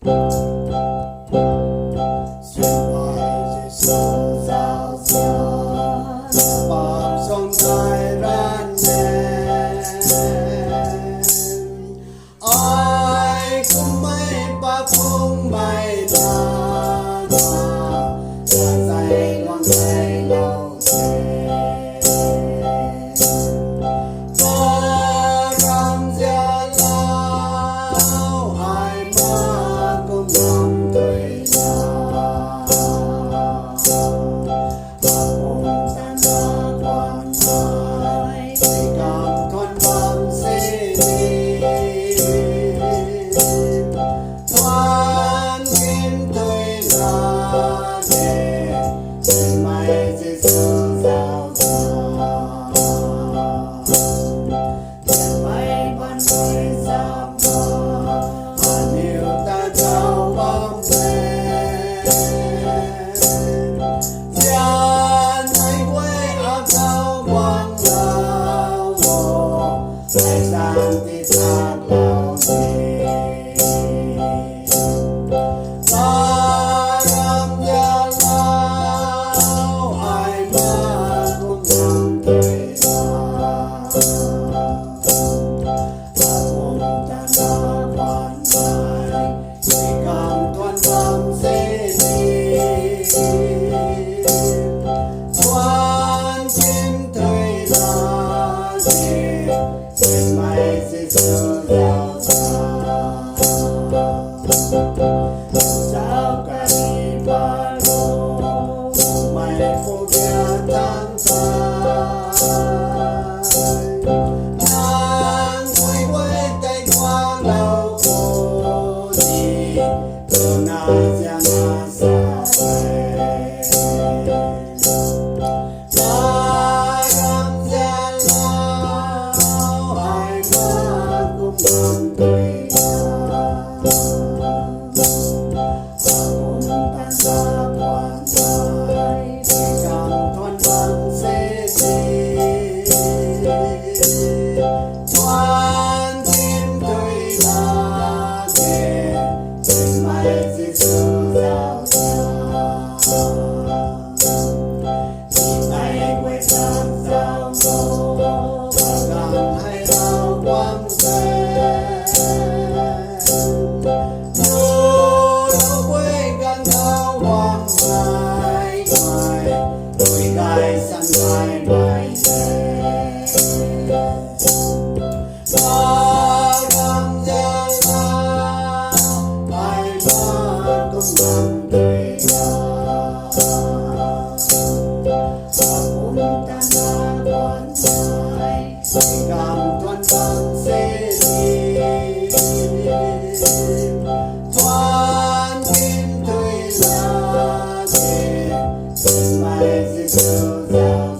Xuyên hoài sâu giao gió bọt sông dài ran nè ai cũng mấy ba phong mày là dày con dày lâu thế có rằm gia lao ai mà cũng lòng tuổi già ông ta đã quan hai thì cảm con bom xì thoáng kim tuổi là để trên mây Giêsu giao gió trên mây ban người giáp hoa nhiều ta trao bom về gian hay quê áo trao quang lao mồ thời gian thì thật lâu gì ta làm gia lao ai mà cũng chẳng tuổi ông ta đã quan hai thì cảm toàn tâm dễ đi quan kim thời là gì trên mây Giêsu giao sao cả đi ba lô mày phụ kia tan nàng quay quay tay qua lâu cô đi từ na ra na xa về ta làm gia lao ai mà cũng bằng tuổi ông ta đã quan hai thì cảm thoáng bằng dễ gì thoáng kim tuổi là để trên mây Giêsu giao gió thì ngày quay sang giao ngô và càng hay đau quang về đâu quê gan đau quang ngoài ngoài đôi gai săn gai ngoài ta làm gia lao ai mà cũng bằng tuổi ông ta đã quan hai thì cảm toàn bằng dễ đi thoáng kim tuổi là gì trên mây Giêsu giao